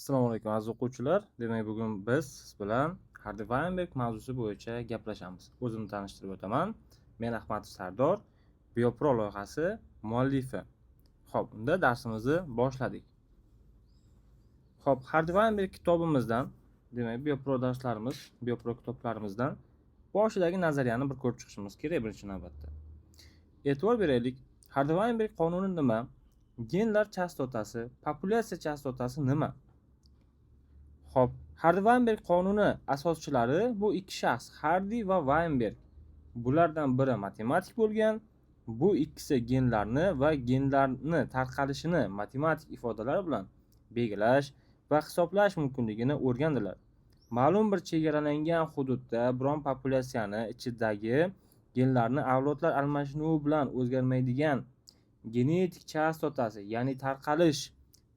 Assalomu alaykum aziz o'quvchilar. Demak, bugun biz siz bilan Hardi Vaynberg mavzusi bo'yicha gaplashamiz. O'zimni tanishtirib o'taman. Men Ahmadov Sardor, Biopro loyihasi muallifi. Xo'p, unda darsimizni boshladik. Xo'p, Hardi Vaynberg kitobimizdan, demak, Biopro darslarimiz, Biopro kitoblarimizdan boshidagi nazariyani bir ko'rib chiqishimiz kerak birinchi navbatda. E'tibor beraylik. Hardi Vaynberg qonuni nima? Genlar chastotasi, populyatsiya chastotasi nima? Xo'p, Hardi-Vaynberg qonuni asoschilari bu ikki shaxs, Hardi va Vaynberg. Bulardan biri matematik bo'lgan. Bu ikkisi genlarni va genlarni tarqalishini matematik ifodalar bilan belgilash va hisoblash mumkinligini o'rgandilar. Ma'lum bir chegaralangan hududda biron populyatsiyani ichidagi genlarni avlodlar almashinuvi bilan o'zgarmaydigan genetik chastotasi, ya'ni tarqalish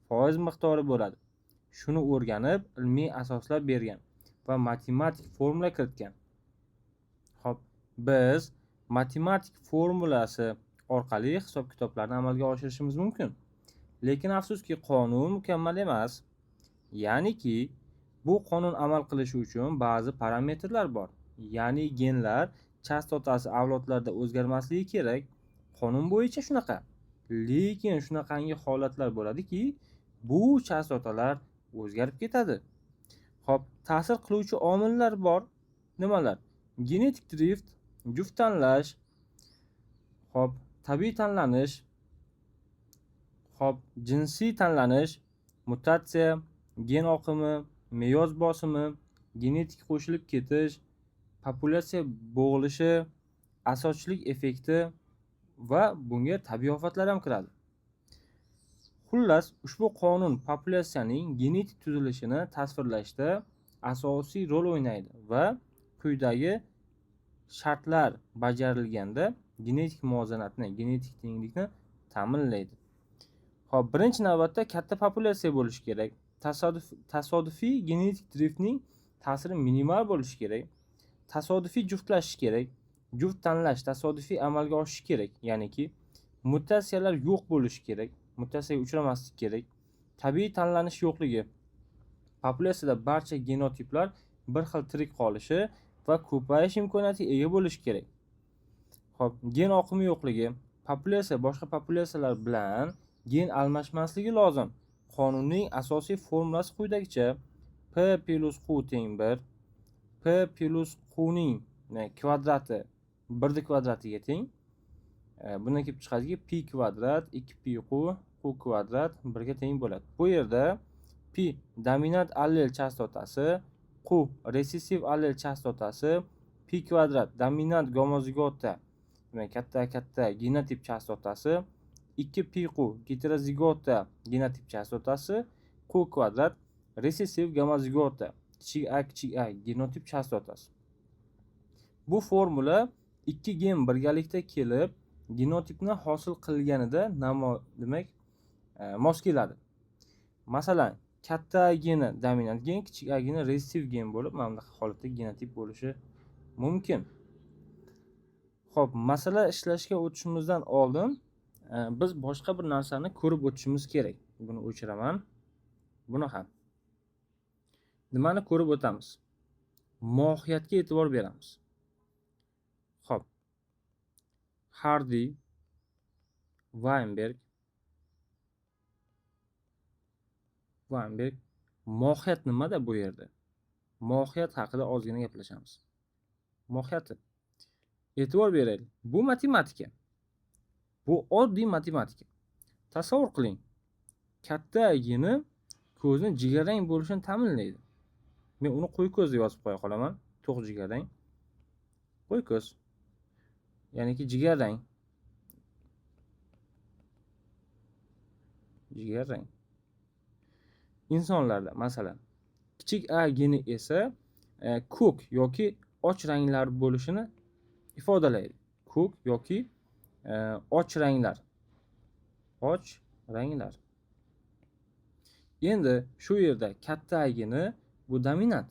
foiz miqdori bo'ladi. Shuni o'rganib, ilmiy asoslab bergan va matematik formula kiritgan. Xo'p, biz matematik formulasi orqali hisob-kitoblarni amalga oshirishimiz mumkin. Lekin afsuski, qonun mukammal emas. Ya'niki, bu qonun amal qilishi uchun ba'zi parametrlar bor. Ya'ni genlar chastotasi avlodlarda o'zgarmasligi kerak. Qonun bo'yicha shunaqa. Lekin shunaqangi holatlar bo'ladiki, bu chastotalar o'zgarib ketadi. Xo'p, ta'sir qiluvchi omillar bor. Nimalar? Genetik drift, juft tanlash, xo'p, tabiiy tanlanish, xo'p, jinsiy tanlanish, mutatsiya, gen oqimi, meyoz bosimi, genetik qo'shilib ketish, populyatsiya bo'g'ilishi, asoschilik effekti va bunga tabiiy ofatlar ham kiradi. Xullas, ushbu qonun populyatsiyaning genetik tuzilishini tasvirlashda asosiy rol o'ynaydi va quyidagi shartlar bajarilganda genetik muvozanatni, genetik tenglikni ta'minlaydi. Xo'p, birinchi navbatda katta populyatsiya bo'lishi kerak. Tasodifiy genetik driftning ta'siri minimal bo'lishi kerak. Tasodifiy juftlashish kerak. Juft tanlash tasodifiy amalga oshishi kerak. Ya'niki mutatsiyalar yo'q bo'lishi kerak. Mutatsiyaga uchramaslik kerak. Tabiiy tanlanish yo'qligi. Populyatsiyada barcha genotiplar bir xil tirik qolishi va ko'payish imkoniyatiga ega bo'lishi kerak. Xo'p, gen oqimi yo'qligi. Populyatsiya boshqa populyatsiyalar bilan gen almashmasligi lozim. Qonunning asosiy formulasi quyidagicha: P plus Q teng 1, P plus Qning kvadrati 1 kvadratiga teng. Bundan kelib chiqadiki, pi kvadrat 2pi Q kvadrat 1 ga teng bo'ladi. Bu yerda pi dominant allel chastotasi, Q resessiv allel chastotasi, pi kvadrat dominant gomozigota, demak katta genotip chastotasi, 2pi Q heterozigota genotip chastotasi, Q kvadrat resessiv gomozigota kichik a genotip chastotasi. Bu formula ikki gen birgalikda kelib genotipni hosil qilganida demak mos keladi. Masalan, katta A geni dominant gen, kichik a geni resessiv gen bo'lib, mana bunday holatda genotip bo'lishi mumkin. Xo'p, masala ishlashga o'tishimizdan oldin biz boshqa bir narsani ko'rib o'tishimiz kerak. Buni o'chiraman. Buni ham. Nimani ko'rib o'tamiz? Mohiyatga e'tibor beramiz. Xo'p. Hardi, Vaynberg, mohiyat nimada bu yerda? Mohiyat haqida ozgina gaplashamiz. Mohiyati. E'tibor beraylik. Bu matematika. Bu oddiy matematika. Tasavvur qiling. Katta geni ko'zni jigarrang bo'lishini ta'minlaydi. Men uni qo'y ko'z deb yozib qo'ya qolaman. To'q jigarrang. Qo'y ko'z. Ya'niki jigarrang. Jigarrang. Insonlarda masalan kichik a geni esa ko'k yoki och ranglar bo'lishini ifodalaydi. Ko'k yoki och ranglar. Och ranglar. Endi shu yerda katta a geni bu dominant.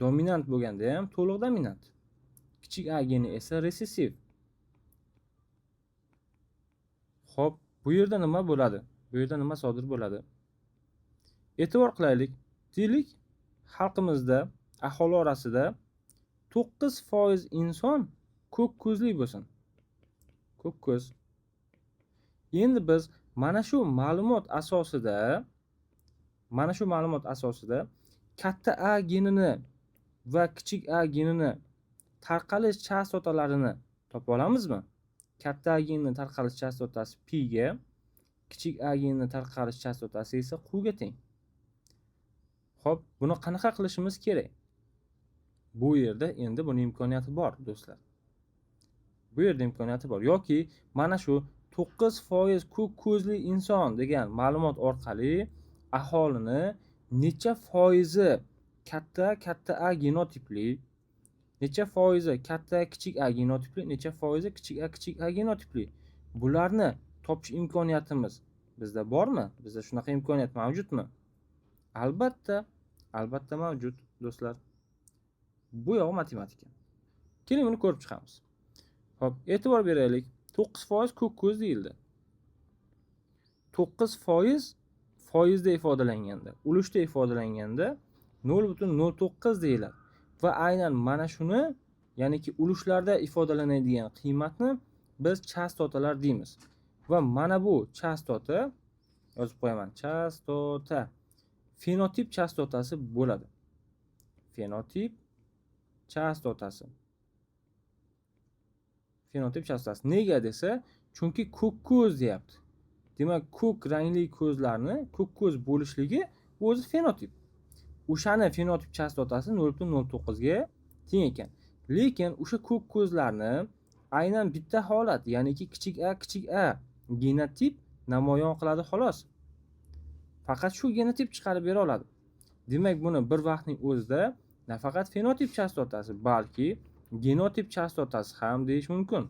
Dominant bo'lganda ham to'liq dominant. Kichik a geni esa resessiv. Xo'p, bu yerda nima bo'ladi? Bu yerda nima sodir bo'ladi? E'tibor qilaylik. Deylik, xalqimizda, aholi orasida 9% inson ko'k ko'zli bo'lsin. Ko'k ko'z. Endi biz mana shu ma'lumot asosida katta A genini va kichik A genini tarqalish chastotalarini topa olamizmi? Katta A genini tarqalish chastotasi pi ga, kichik A genini tarqalish chastotasi esa q ga teng. Xo'p, buni qanaqa qilishimiz kerak? Bu yerda endi buni imkoniyati bor, do'stlar. Bu yerda imkoniyati bor. Yoki mana shu 9% ko'k ko'zli inson degan ma'lumot orqali aholini necha foizi katta A genotipli, necha foizi katta kichik A genotipli, necha foizi kichik A genotipli. Bularni topish imkoniyatimiz bizda bormi? Bizda shunaqa imkoniyat mavjudmi? Albatta mavjud, do'stlar. Bu yo'q matematika. Keling buni ko'rib chiqamiz. Xo'p, e'tibor beraylik. 9% ko'k ko'z deyildi. 9% foizda ifodalanganda, ulushda ifodalanganda 0.09 deyiladi. Va aynan mana shuni, ya'niki ulushlarda ifodalanadigan qiymatni biz chastotalar deymiz. Va mana bu chastota, yozib qo'yaman, chastota fenotip chastotasi bo'ladi. Fenotip chastotasi. Nega desa, chunki ko'k ko'z deyapti. Demak, ko'k rangli ko'zlarni ko'k ko'z bo'lishligi o'zi fenotip. O'shani fenotip chastotasi 0.09 ga teng ekan. Lekin o'sha ko'k ko'zlarni aynan bitta holat, ya'niki kichik a genotip namoyon qiladi xolos. Faqat shu genotip chiqarib bera oladi. Demak, buni bir vaqtning o'zida nafaqat fenotip chastotasi, balki genotip chastotasi ham deyish mumkin.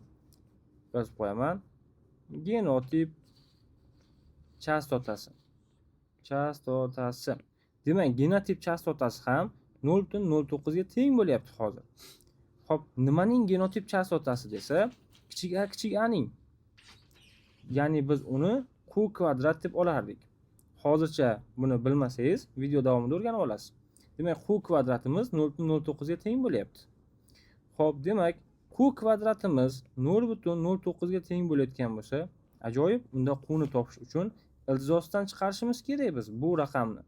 Yozib qo'yaman. Genotip chastotasi. Demak, genotip chastotasi ham 0.09 ga teng bo'lyapti hozir. Xo'p, nimaning genotip chastotasi desa, kichik a ning. Ya'ni biz uni q kvadrat deb olardik. Hozircha buni bilmasangiz, video davomida o'rganib olasiz. Demak, q kvadratimiz 0.09 ga teng bo'lyapti. Xo'p, demak, q kvadratimiz 0.09 ga teng bo'layotgan bo'lsa, ajoyib, unda q ni topish uchun iltizosdan chiqarishimiz kerak biz bu raqamni.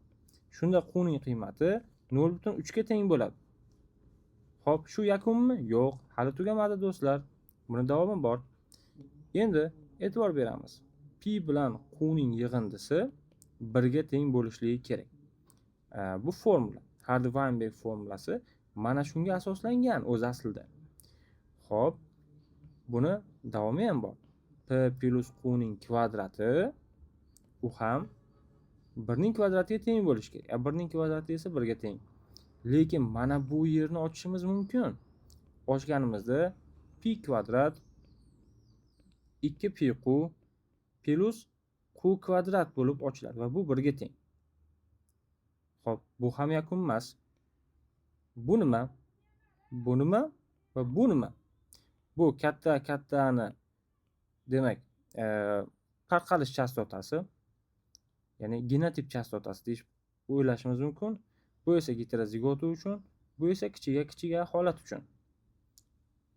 Shunda q ning qiymati 0.3 ga teng bo'ladi. Xo'p, shu yakunmi? Yo'q, hali tugamadi do'stlar. Buni davomi bor. Endi e'tibor beramiz. Pi bilan q ning yig'indisi 1 ga teng bo'lishligi kerak. Bu formula, Hardy-Weinberg formulasi mana shunga asoslangan o'z aslida. Xo'p, buni davomi ham bor. P plus q ning kvadrati u ham 1 ning kvadratiga teng bo'lishi kerak. 1 ning kvadrati esa 1 ga teng. Lekin mana bu yerni ochishimiz mumkin. Ochganimizda pi kvadrat 2 pi q plus q kvadrat bo'lib ochiladi va bu 1 ga teng. Xo'p, bu ham yakun emas. Bu nima? Va bu nima? Bu kattani, demak, tarqalish chastotasi, ya'ni genotip chastotasi deb o'ylashimiz mumkin. Bu esa heterozigota uchun, bu esa kichik a holat uchun.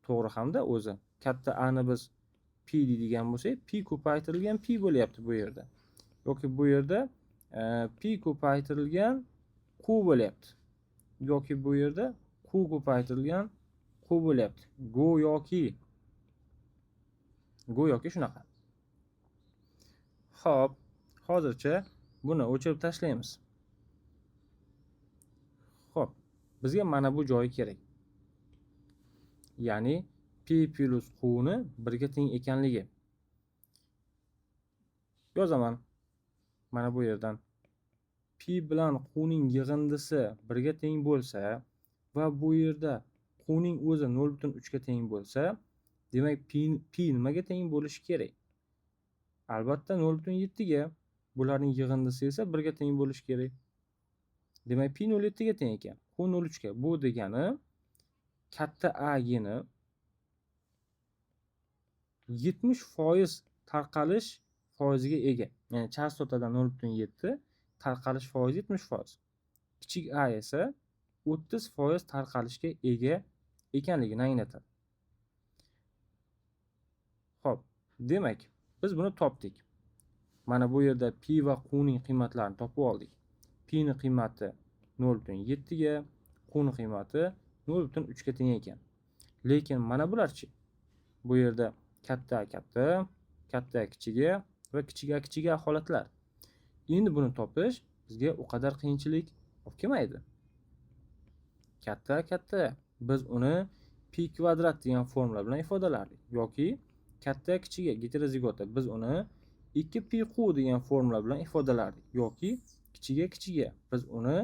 To'g'ri hamda o'zi katta a ni biz pi deydigan bo'lsak, pi ko'paytirilgan pi bo'lyapti bu yerda. Yoki bu yerda pi ko'paytirilgan q bo'lyapti. Yoki bu yerda q ko'paytirilgan q bo'lyapti. Go'yoki shunaqa. Xo'p, hozircha buni o'chirib tashlaymiz. Xo'p, bizga mana bu joyi kerak. Ya'ni pi plus q ni 1 ga teng ekanligi. Yozaman. Mana bu yerdan pi bilan q ning yig'indisi 1 ga teng bo'lsa va bu yerda q ning o'zi 0.3 ga teng bo'lsa, demak pi nimaga teng bo'lishi kerak? Albatta 0.7 ga. Bularning yig'indisi esa 1 ga teng bo'lishi kerak. Demak pi 0.7 ga teng ekan. Q 0.3 ga. Bu degani katta a geni 70% tarqalish foiziga ega. Ya'ni chastotadan 0.7 tarqalish foizi 70%. Kichik a esa 30% tarqalishga ega ekanligini anglatadi. Xo'p, demak, biz buni topdik. Mana bu yerda pi va qning qiymatlarini topib oldik. Pi ning qiymati 0.7 ga, q ning qiymati 0.3 ga teng ekan. Lekin mana bularchi? Bu yerda katta katta, katta kichiga va kichiga kichiga holatlar. Endi buni topish bizga u qadar qiyinchilik olib kelmaydi. Katta katta biz uni pi kvadrat degan formula bilan ifodalardik yoki katta kichiga heterozigota biz uni 2pi q degan formula bilan ifodalardik yoki kichiga kichiga biz uni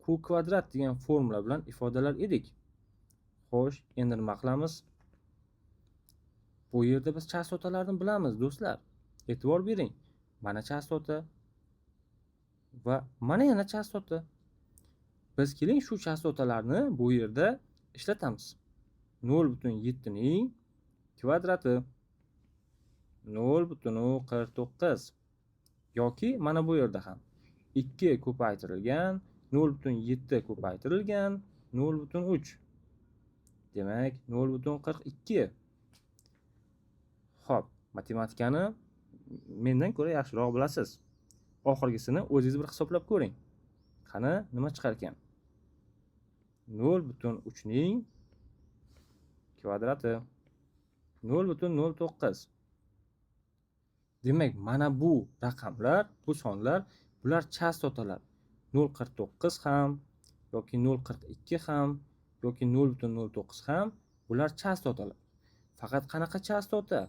q kvadrat degan formula bilan ifodalar edik. Xo'sh, endi nima qilamiz? Bu yerda biz chastotalarni bilamiz, do'stlar. E'tibor bering. Mana chastota va mana yana chastota. Biz keling shu chastotalarni bu yerda ishlatamiz. 0.7 ning kvadrati 0.49 yoki mana bu yerda ham 2 ko'paytirilgan 0.7 ko'paytirilgan 0.3. Demak 0.42. Xo'p, matematikani mendan ko'ra yaxshiroq bilasiz. Oxirgisini o'zingiz bir hisoblab ko'ring. Qani nima chiqar ekan? 0.3 ning kvadrati 0.09. Demak, mana bu raqamlar, bu sonlar, bular chastotalar. 0.49 ham yoki 0.42 ham yoki 0.09 ham bular chastotalar. Faqat qanaqa chastota?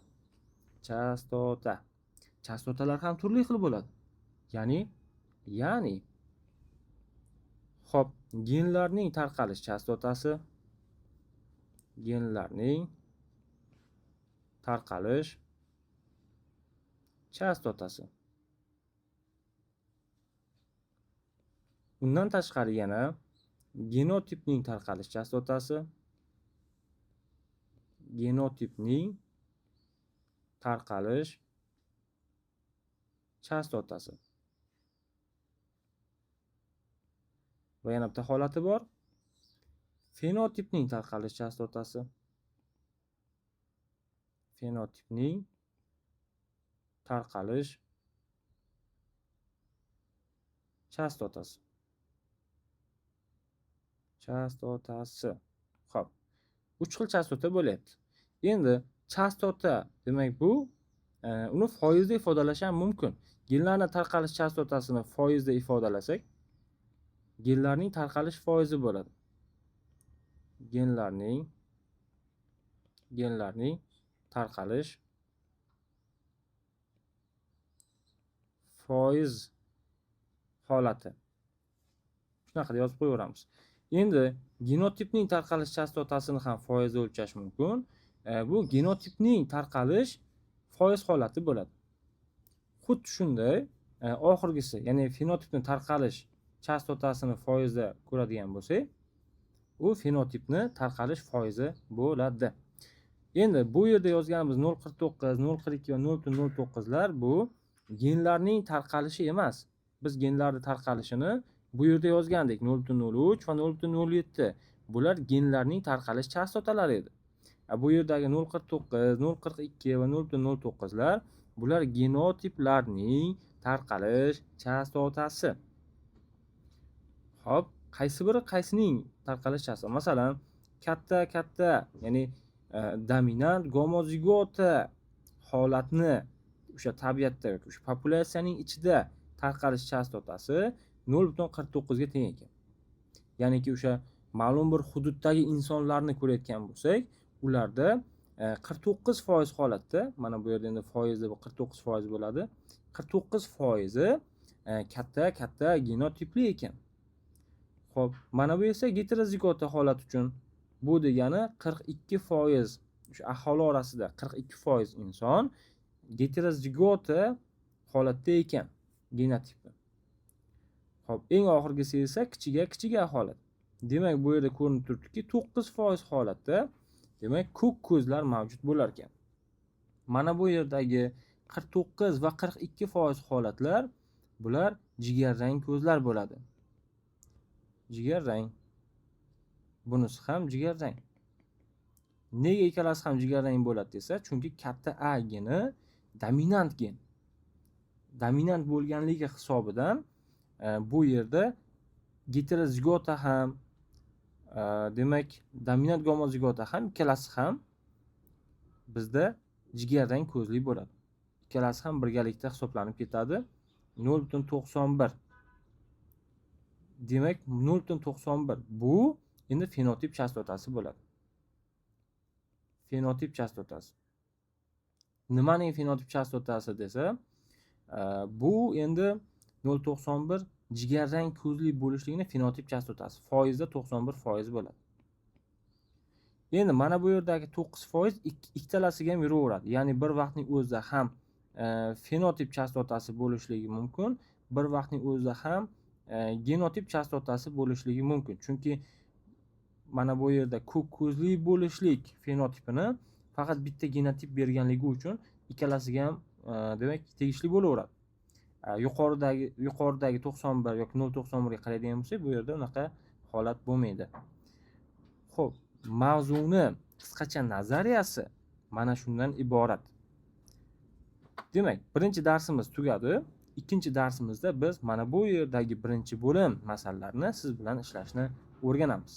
Chastotalar ham turli xil bo'ladi. Ya'ni xo'p, genlarning tarqalish chastotasi, genlarning tarqalish chastotasi. Undan tashqari yana genotipning tarqalish chastotasi, genotipning tarqalish chastotasi. Va yana bitta holati bor. Fenotipning tarqalish chastotasi. Fenotipning tarqalish chastotasi. Xo'p. 3 xil chastota bo'lyapti. Endi chastota demak bu uni foizda ifodalash ham mumkin. Genlarning tarqalish chastotasini foizda ifodalasak, genlarning tarqalish foizi bo'ladi. Genlarning tarqalish foiz holati. Shunaqa deb yozib qo'yaveramiz. Endi genotipning tarqalish chastotasini ham foizda o'lchash mumkin. Bu genotipning tarqalish foiz holati bo'ladi. Xuddi shunday oxirgisi, ya'ni fenotipning tarqalish chastotasini foizda ko'radigan bo'lsak, u fenotipni tarqalish foizi bo'ladi. Endi bu yerda yozganimiz 0.49, 0.42 va 0.09 lar bu genlarning tarqalishi emas. Biz genlarning tarqalishini bu yerda yozgandik 0.03 va 0.07. Bular genlarning tarqalish chastotalari edi. Bu yerdagi 0.49, 0.42 va 0.09 lar bular genotiplarning tarqalish chastotasi. Xo'p, qaysi biri qaysining tarqalish chastotasi? Masalan, katta, ya'ni dominant gomozigota holatni o'sha tabiatda yoki o'sha populyatsiyaning ichida tarqalish chastotasi 0.49 ga teng ekan. Ya'niki o'sha ma'lum bir hududdagi insonlarni ko'rayotgan bo'lsak, ularda 49% holatda, mana bu yerda endi foizda 49% bo'ladi. 49% katta genotipli ekan. Xo'p, mana bu esa heterozigota holat uchun. Bu degani 42% o'sha aholi orasida 42% inson heterozigota holatda ekan genotipi. Xo'p, eng oxirgisi esa kichiga holat. Demak, bu yerda ko'rinib turibdiki, 9% holatda, demak, ko'k ko'zlar mavjud bo'lar ekan. Mana bu yerdagi 49 va 42% holatlar Bular jigarrang ko'zlar bo'ladi. Jigarrang. Bunisi ham jigarrang. Nega ikkalasi ham jigarrang bo'ladi desa, chunki katta A geni dominant gen. Dominant bo'lganligi hisobidan bu yerda heterozigota ham, demak, dominant gomozigota ham ikkalasi ham bizda jigarrang ko'zli bo'ladi. Ikkalasi ham birgalikda hisoblanib ketadi. 0.91. Demak, 0.91 bu endi fenotip chastotasi bo'ladi. Fenotip chastotasi. Nimaning fenotip chastotasi desa, bu endi 0.91 jigarrang ko'zli bo'lishligini fenotip chastotasi. Foizda 91% bo'ladi. Endi mana bu yerdagi 9% ikkalasiga ham yuraveradi. Ya'ni bir vaqtning o'zida ham fenotip chastotasi bo'lishligi mumkin, bir vaqtning o'zida ham genotip chastotasi bo'lishligi mumkin. Chunki mana bu yerda ko'k ko'zli bo'lishlik fenotipini faqat bitta genotip berganligi uchun ikkalasiga ham demak tegishli bo'laveradi. Yuqoridagi 91 yoki 0.91 ga qaraydigan bo'lsak, bu yerda unaqa holat bo'lmaydi. Xo'p, mavzuni qisqacha nazariyasi mana shundan iborat. Demak, birinchi darsimiz tugadi. Ikkinchi darsimizda biz mana bu yerdagi birinchi bo'lim masalalarini siz bilan ishlashni o'rganamiz.